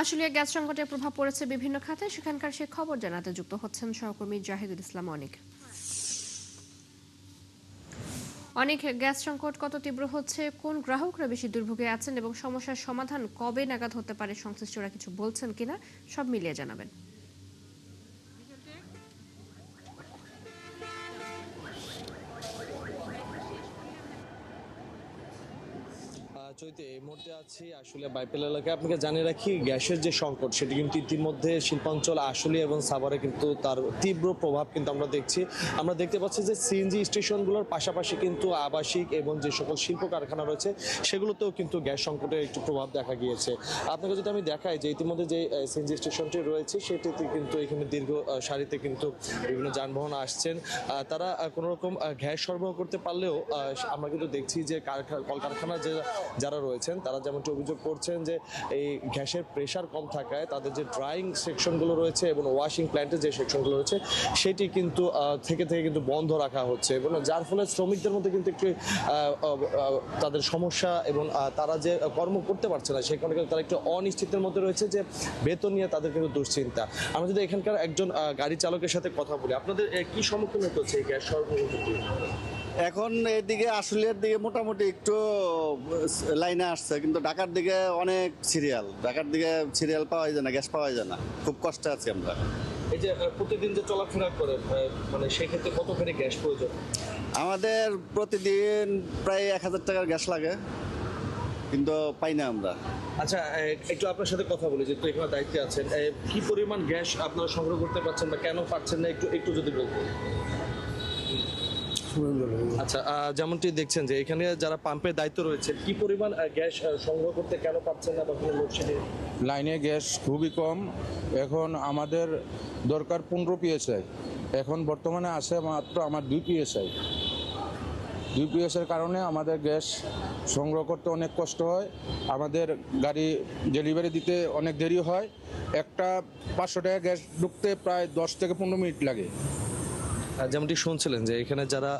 Ashulia gas সংকটের প্রভাব পড়েছে বিভিন্ন খাতে, সেখানকার সে খবর জানাতে যুক্ত হচ্ছেন সহকর্মী জাহিদুল ইসলাম অনিক। অনেক গ্যাস সংকট কত তীব্র হচ্ছে, কোন গ্রাহকরা বেশি দুর্ভোগে আছেন এবং সমস্যার সমাধান কবে নাগাদ হতে পারে, সংশ্লিষ্টরা কিছু বলছেন কিনা সব মিলিয়ে জানাবেন। চৈতে এই মুহূর্তে আছি আসলে বাইপেল এলাকায়। আপনাকে জানিয়ে রাখি, গ্যাসের যে সংকট সেটি কিন্তু ইতিমধ্যে শিল্পাঞ্চল আশুলিয়া এবং সাভারে কিন্তু তার তীব্র প্রভাব কিন্তু আমরা দেখছি। আমরা দেখতে পাচ্ছি যে সিএনজি স্টেশনগুলোর পাশাপাশি কিন্তু আবাসিক এবং যে সকল শিল্প কারখানা রয়েছে সেগুলোতেও কিন্তু গ্যাস সংকটের একটু প্রভাব দেখা গিয়েছে। আপনাকে যদি আমি দেখাই যে ইতিমধ্যে যে সিএনজি স্টেশনটি রয়েছে সেটিতে কিন্তু এখানে দীর্ঘ সারিতে কিন্তু বিভিন্ন যানবাহন আসছেন। তারা কোনো রকম গ্যাস সরবরাহ করতে পারলেও আমরা কিন্তু দেখছি যে কলকারখানার যারা রয়েছেন তারা যেমনটি অভিযোগ করছেন যে এই গ্যাসের প্রেশার কম থাকায় তাদের যে ড্রাইং সেকশনগুলো রয়েছে এবং ওয়াশিং প্ল্যান্টের যে সেকশনগুলো রয়েছে সেটি কিন্তু থেকে কিন্তু বন্ধ রাখা হচ্ছে এবং যার ফলে শ্রমিকদের মধ্যে কিন্তু একটু তাদের সমস্যা এবং তারা যে কর্ম করতে পারছে না সেই কারণে কিন্তু তারা একটু অনিশ্চিতের মধ্যে রয়েছে, যে বেতন নিয়ে তাদের কিন্তু দুশ্চিন্তা। আমরা যদি এখানকার একজন গাড়ি চালকের সাথে কথা বলি, আপনাদের কি সম্মুখীন হতে হচ্ছে এই গ্যাস সরবরাহ? এখন এদিকে আশুলিয়ার দিকে মোটামুটি একটু লাইনে আসছে, কিন্তু ঢাকার দিকে অনেক সিরিয়াল। ঢাকার দিকে সিরিয়াল পাওয়া যায় না, গ্যাস পাওয়া যায় না, খুব কষ্টে আছি আমরা। এই যে প্রতিদিন যে চলাফেরা করেন, মানে সেক্ষেত্রে কতখানি গ্যাস প্রয়োজন? আমাদের প্রতিদিন প্রায় 1000 টাকার গ্যাস লাগে, কিন্তু পাই না আমরা। আচ্ছা, একটু আপনার সাথে কথা বলি, যে তো এখানে দায়িত্বে আছেন, কি পরিমাণ গ্যাস আপনারা সংগ্রহ করতে পারছেন বা কেন পারছেন না, একটু যদি বলতেন। আচ্ছা, যেমনটি দেখছেন যে এখানে যারা পাম্পের দায়িত্ব রয়েছে, কি পরিমাণ গ্যাস সংগ্রহ করতে কেন পারছেন না বা কোনো লোডশেডিং? লাইনে গ্যাস খুবই কম। এখন আমাদের দরকার 15 পিএসআই, এখন বর্তমানে আছে মাত্র আমার 2 পিএসআই। 2 পিএসআইয়ের কারণে আমাদের গ্যাস সংগ্রহ করতে অনেক কষ্ট হয়, আমাদের গাড়ি ডেলিভারি দিতে অনেক দেরি হয়। একটা 500 টাকা গ্যাস ঢুকতে প্রায় 10 থেকে 15 মিনিট লাগে। যেমনটি শুনছিলেন যে এখানে যারা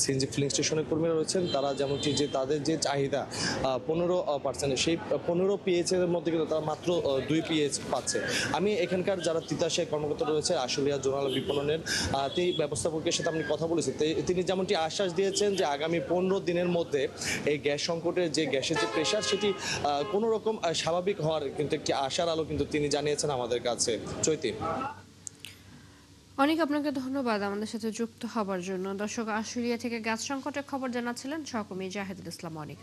সিএনজি ফিলিং স্টেশনের কর্মীরা রয়েছেন তারা যেমনটি যে তাদের যে চাহিদা 15%, সেই 15 পিএইচ এর মধ্যে কিন্তু তারা মাত্র 2 পিএইচ পাচ্ছে। আমি এখানকার যারা তিতাসের কর্মকর্তা রয়েছে আশুলিয়া জোনাল বিপণনের ব্যবস্থাপকের সাথে আমি কথা বলেছি, তিনি যেমনটি আশ্বাস দিয়েছেন যে আগামী 15 দিনের মধ্যে এই গ্যাস সংকটের যে গ্যাসের যে প্রেশার সেটি কোনো রকম স্বাভাবিক হওয়ার কিন্তু একটি আশার আলো কিন্তু তিনি জানিয়েছেন আমাদের কাছে। চৈতি, অনেক আপনাকে ধন্যবাদ আমাদের সাথে যুক্ত হবার জন্য। দর্শক, আশুলিয়া থেকে গ্যাস সংকটের খবর জানাচ্ছিলেন সহকর্মী জাহিদুল ইসলাম অনিক।